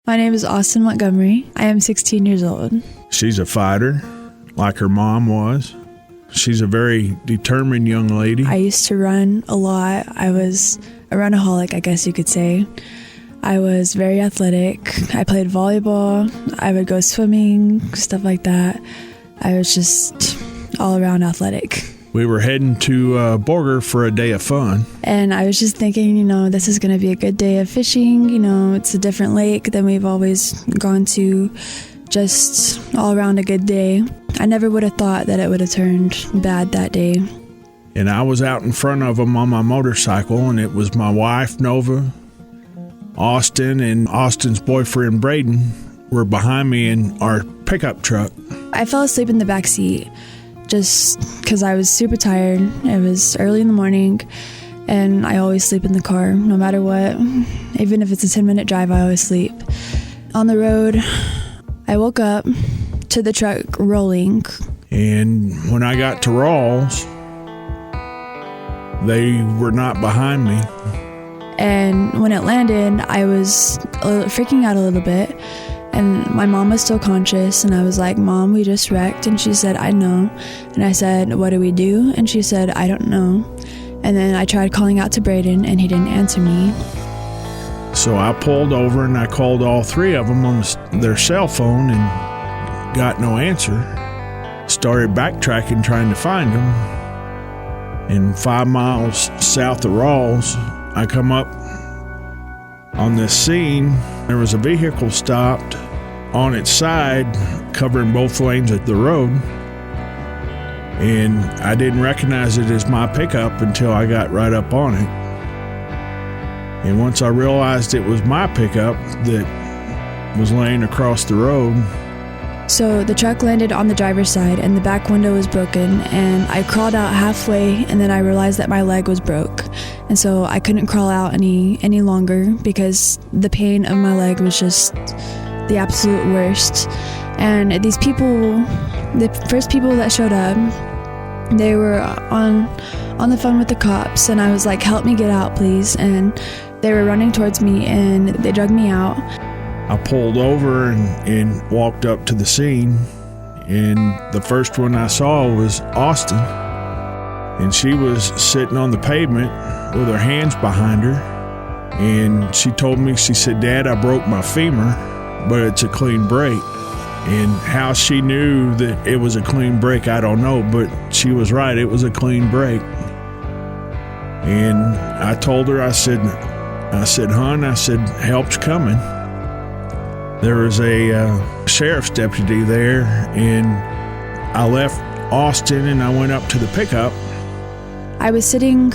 My name is Austyn Montgomery. I am 16 years old. She's a fighter, like her mom was. She's a very determined young lady. I used to run a lot. I was a runaholic, I guess you could say. I was very athletic. I played volleyball. I would go swimming, stuff like that. I was just all around athletic. We were heading to Borger for a day of fun. And I was just thinking, this is going to be a good day of fishing. It's a different lake than we've always gone to. Just all around a good day. I never would have thought that it would have turned bad that day. And I was out in front of them on my motorcycle, and it was my wife, Nova, Austyn, and Austin's boyfriend, Braden, were behind me in our pickup truck. I fell asleep in the back seat just because I was super tired. It was early in the morning, and I always sleep in the car, no matter what. Even if it's a 10-minute drive, I always sleep. On the road, I woke up to the truck rolling. And when I got to Rawls, they were not behind me. And when it landed, I was freaking out a little bit. And my mom was still conscious, and I was like, "Mom, we just wrecked." And she said, "I know." And I said, "What do we do?" And she said, "I don't know." And then I tried calling out to Braden, and he didn't answer me. So I pulled over and I called all three of them on their cell phone and got no answer. Started backtracking trying to find them. And 5 miles south of Rawls, I come up on this scene. There was a vehicle stopped on its side, covering both lanes of the road. And I didn't recognize it as my pickup until I got right up on it. And once I realized it was my pickup that was laying across the road. So the truck landed on the driver's side, and the back window was broken, and I crawled out halfway, and then I realized that my leg was broke. And so I couldn't crawl out any longer because the pain of my leg was just the absolute worst. And these people, the first people that showed up, they were on the phone with the cops, and I was like, "Help me get out, please." And they were running towards me, and they dragged me out. I pulled over and walked up to the scene, and the first one I saw was Austyn. And she was sitting on the pavement with her hands behind her, and she told me, she said, "Dad, I broke my femur, but it's a clean break." And how she knew that it was a clean break, I don't know, but she was right, it was a clean break. And I told her, I said, "Hon," I said, "help's coming." There was a sheriff's deputy there, and I left Austyn and I went up to the pickup. I was sitting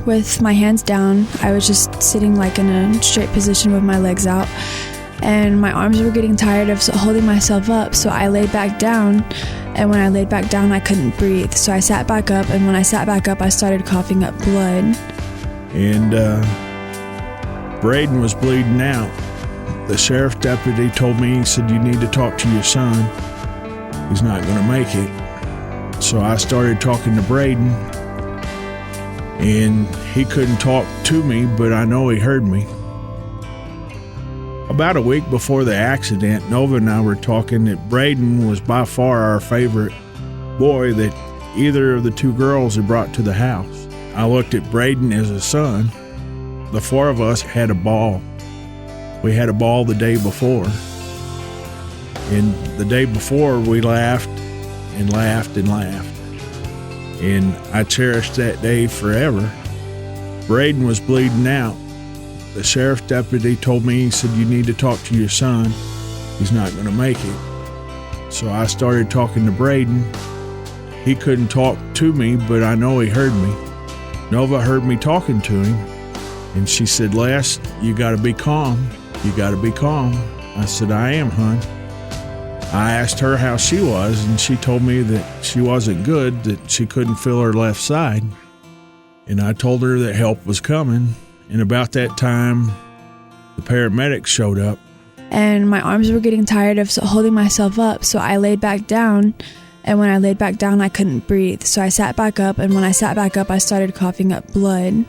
with my hands down. I was just sitting like in a straight position with my legs out, and my arms were getting tired of holding myself up, so I laid back down. And when I laid back down, I couldn't breathe, so I sat back up, and when I sat back up, I started coughing up blood. And Braden was bleeding out. The sheriff's deputy told me, he said, "You need to talk to your son. He's not going to make it." So I started talking to Braden, and he couldn't talk to me, but I know he heard me. About a week before the accident, Nova and I were talking that Braden was by far our favorite boy that either of the two girls had brought to the house. I looked at Braden as a son. The four of us had a ball. We had a ball the day before. And the day before, we laughed and laughed and laughed. And I cherished that day forever. Braden was bleeding out. The sheriff's deputy told me, he said, "You need to talk to your son. He's not going to make it." So I started talking to Braden. He couldn't talk to me, but I know he heard me. Nova heard me talking to him, and she said, "Les, you got to be calm. You got to be calm." I said, "I am, hon." I asked her how she was, and she told me that she wasn't good, that she couldn't feel her left side. And I told her that help was coming. And about that time, the paramedics showed up. And my arms were getting tired of holding myself up, so I laid back down. And when I laid back down, I couldn't breathe. So I sat back up, and when I sat back up, I started coughing up blood.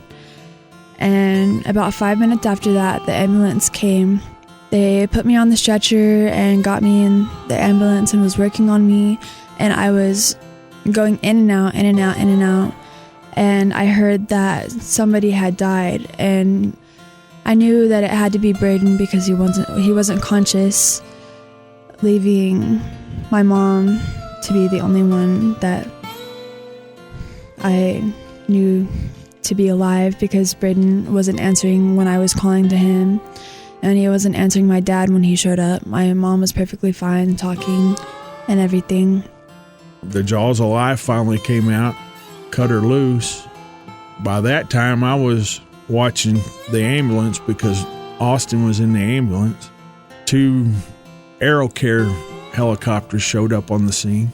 And about 5 minutes after that, the ambulance came, They put me on the stretcher and got me in the ambulance and was working on me, and I was going in and out, in and out, in and out, and I heard that somebody had died, and I knew that it had to be Braden because he wasn't conscious, leaving my mom to be the only one that I knew to be alive, because Braden wasn't answering when I was calling to him, and he wasn't answering my dad when he showed up. My mom was perfectly fine talking and everything. The jaws of life finally came out, cut her loose. By that time, I was watching the ambulance because Austyn was in the ambulance. 2 AeroCare helicopters showed up on the scene.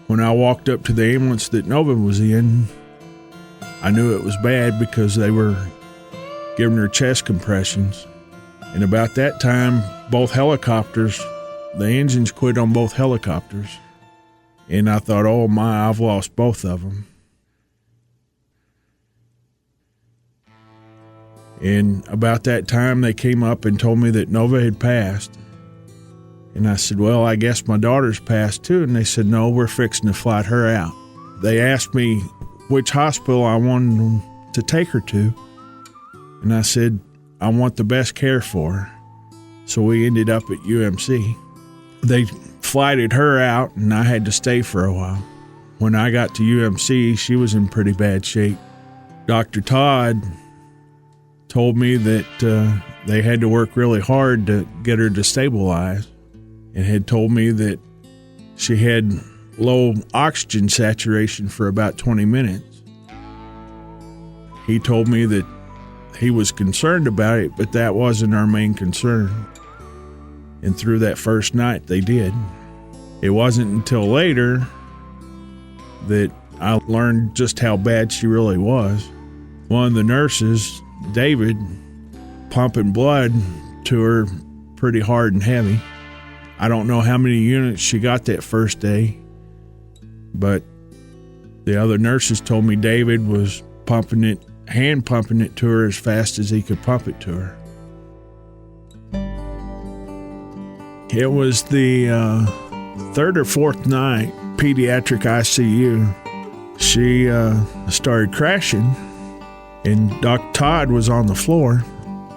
When I walked up to the ambulance that Nova was in, I knew it was bad because they were giving her chest compressions. And about that time, both helicopters, the engines quit on both helicopters. And I thought, oh my, I've lost both of them. And about that time, they came up and told me that Nova had passed. And I said, well, I guess my daughter's passed too. And they said, no, we're fixing to flight her out. They asked me which hospital I wanted them to take her to. And I said, I want the best care for her. So we ended up at UMC. They flighted her out, and I had to stay for a while. When I got to UMC, she was in pretty bad shape. Dr. Todd told me that they had to work really hard to get her to stabilize, and had told me that she had low oxygen saturation for about 20 minutes. He told me that he was concerned about it, but that wasn't our main concern. And through that first night, they did. It wasn't until later that I learned just how bad she really was. One of the nurses, David, pumping blood to her pretty hard and heavy. I don't know how many units she got that first day, but the other nurses told me David was hand pumping it to her as fast as he could pump it to her. It was the 3rd or 4th night, pediatric ICU. She started crashing, and Dr. Todd was on the floor.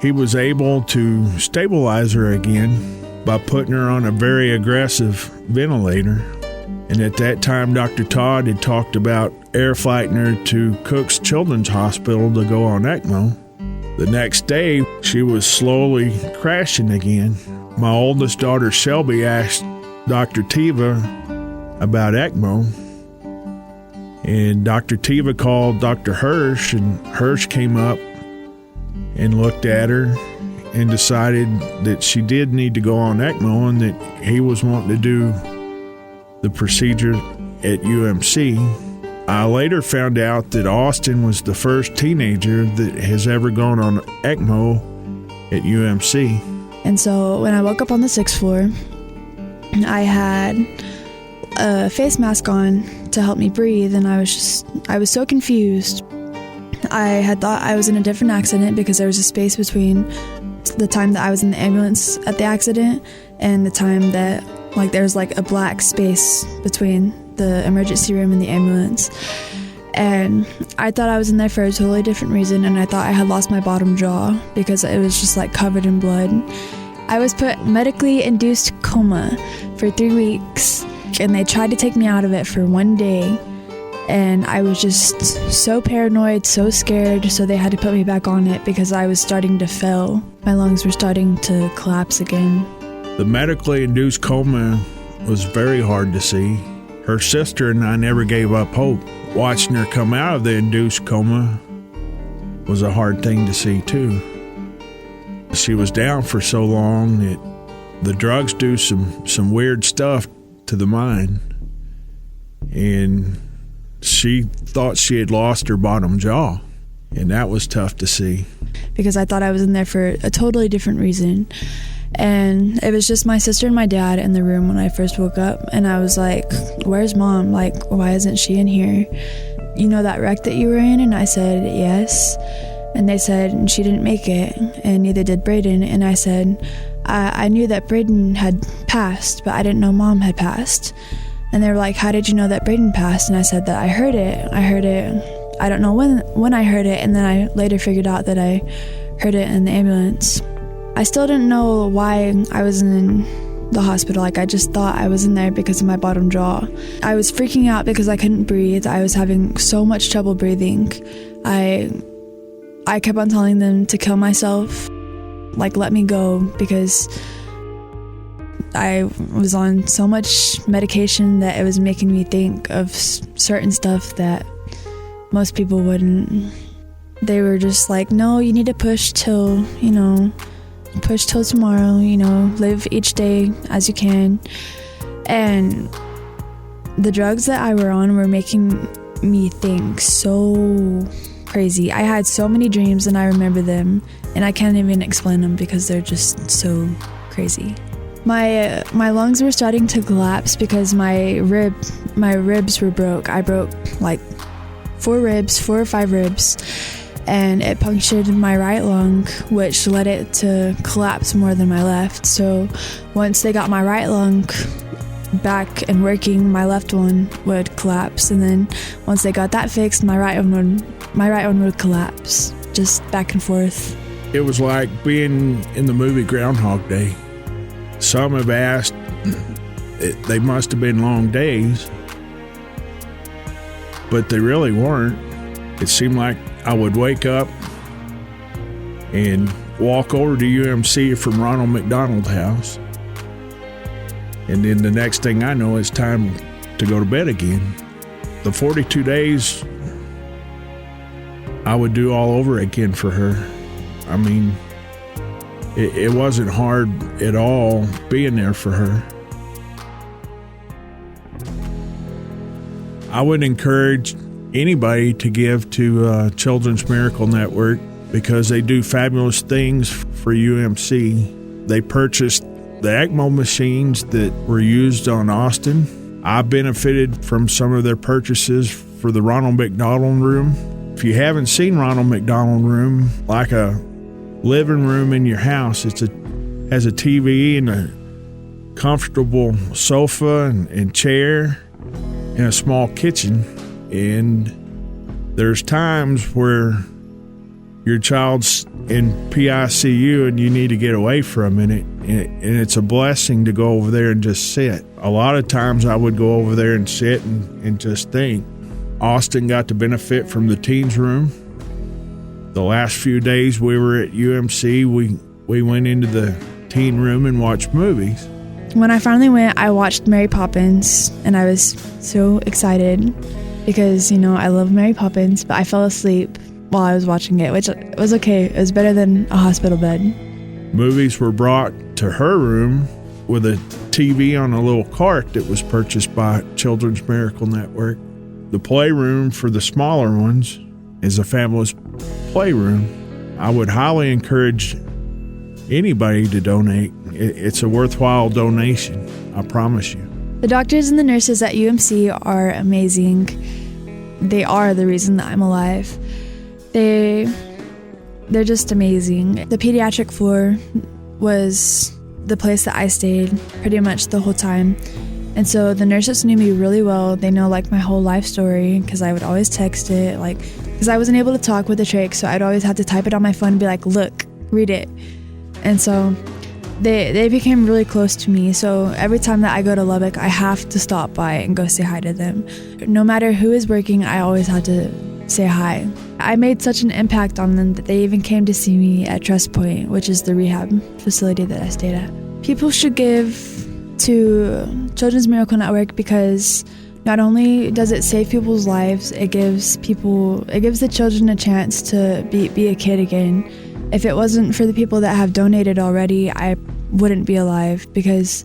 He was able to stabilize her again by putting her on a very aggressive ventilator. And at that time, Dr. Todd had talked about air flighting her to Cook's Children's Hospital to go on ECMO. The next day, she was slowly crashing again. My oldest daughter, Shelby, asked Dr. Tiva about ECMO. And Dr. Tiva called Dr. Hirsch, and Hirsch came up and looked at her and decided that she did need to go on ECMO and that he was wanting to do the procedure at UMC. I later found out that Austyn was the first teenager that has ever gone on ECMO at UMC. And so when I woke up on the 6th floor, I had a face mask on to help me breathe, and I was so confused. I had thought I was in a different accident because there was a space between the time that I was in the ambulance at the accident and the time that there was a black space between the emergency room and the ambulance. And I thought I was in there for a totally different reason, and I thought I had lost my bottom jaw because it was just covered in blood. I was put medically induced coma for 3 weeks, and they tried to take me out of it for 1 day. And I was just so paranoid, so scared, so they had to put me back on it because I was starting to fail. My lungs were starting to collapse again. The medically induced coma was very hard to see. Her sister and I never gave up hope. Watching her come out of the induced coma was a hard thing to see too. She was down for so long that the drugs do some weird stuff to the mind. And she thought she had lost her bottom jaw, and that was tough to see. Because I thought I was in there for a totally different reason. And it was just my sister and my dad in the room when I first woke up, and I was like, where's Mom? Why isn't she in here? You know that wreck that you were in? And I said, yes. And they said, she didn't make it, and neither did Braden. And I said, I knew that Braden had passed, but I didn't know Mom had passed. And they were like, how did you know that Braden passed? And I said that I heard it. I don't know when I heard it, and then I later figured out that I heard it in the ambulance. I still didn't know why I was in the hospital. Like, I just thought I was in there because of my bottom jaw. I was freaking out because I couldn't breathe. I was having so much trouble breathing. I kept on telling them to kill myself, like, let me go, because I was on so much medication that it was making me think of certain stuff that most people wouldn't. They were just like, no, you need to push till tomorrow, live each day as you can. And the drugs that I were on were making me think so crazy. I had so many dreams, and I remember them, and I can't even explain them because they're just so crazy. My lungs were starting to collapse because my ribs were broke. I broke like 4 or 5 ribs, and it punctured my right lung, which led it to collapse more than my left. So once they got my right lung back and working, my left one would collapse, and then once they got that fixed, my right one would collapse, just back and forth. It was like being in the movie Groundhog Day. Some have asked, they must have been long days, but they really weren't. It seemed like I would wake up and walk over to UMC from Ronald McDonald's house, and then the next thing I know, it's time to go to bed again. The 42 days I would do all over again for her. I mean, it wasn't hard at all being there for her. I would encourage anybody to give to Children's Miracle Network because they do fabulous things for UMC. They purchased the ECMO machines that were used on Austyn. I benefited from some of their purchases for the Ronald McDonald Room. If you haven't seen Ronald McDonald Room, like a living room in your house, has a TV and a comfortable sofa and chair and a small kitchen. And there's times where your child's in PICU and you need to get away from it, and it's a blessing to go over there and just sit. A lot of times I would go over there and sit and just think. Austyn got to benefit from the teens room. The last few days we were at UMC, we went into the teen room and watched movies. When I finally went, I watched Mary Poppins, and I was so excited because, I love Mary Poppins, but I fell asleep while I was watching it, which was okay. It was better than a hospital bed. Movies were brought to her room with a TV on a little cart that was purchased by Children's Miracle Network. The playroom for the smaller ones is a fabulous playroom. I would highly encourage anybody to donate. It's a worthwhile donation, I promise you. The doctors and the nurses at UMC are amazing. They are the reason that I'm alive. They're just amazing. The pediatric floor was the place that I stayed pretty much the whole time. And so the nurses knew me really well. They know my whole life story because I would always text it, because I wasn't able to talk with the trach, so I'd always have to type it on my phone and be like, look, read it. And so they became really close to me. So every time that I go to Lubbock, I have to stop by and go say hi to them. No matter who is working, I always had to say hi. I made such an impact on them that they even came to see me at Trust Point, which is the rehab facility that I stayed at. People should give to Children's Miracle Network because not only does it save people's lives, it gives the children a chance to be a kid again. If it wasn't for the people that have donated already, I wouldn't be alive because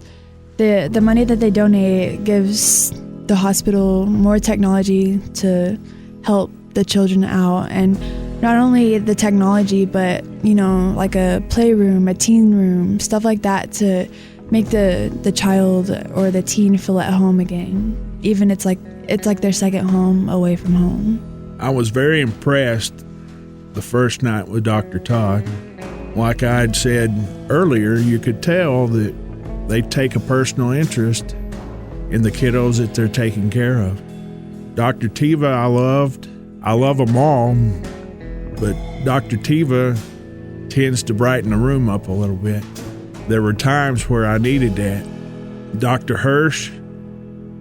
the money that they donate gives the hospital more technology to help the children out, and not only the technology, but like a playroom, a teen room, stuff like that to make the child or the teen feel at home again. Even it's like their second home away from home. I was very impressed the first night with Dr. Todd Like I had said earlier, you could tell that they take a personal interest in the kiddos that they're taking care of. Dr. Tiva I loved. I love them all, but Dr. Tiva tends to brighten the room up a little bit. There were times where I needed that. Dr. Hirsch,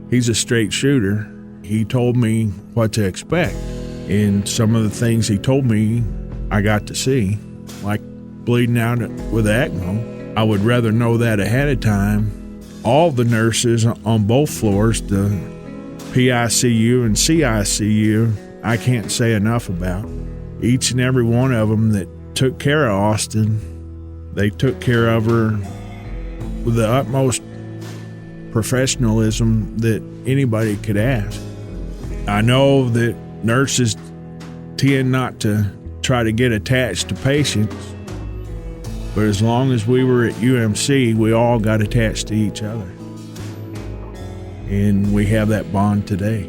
he's a straight shooter. He told me what to expect, and some of the things he told me I got to see, like bleeding out with ECMO. I would rather know that ahead of time. All the nurses on both floors, the PICU and CICU, I can't say enough about. Each and every one of them that took care of Austyn, they took care of her with the utmost professionalism that anybody could ask. I know that nurses tend not to try to get attached to patients, but as long as we were at UMC, we all got attached to each other. And we have that bond today.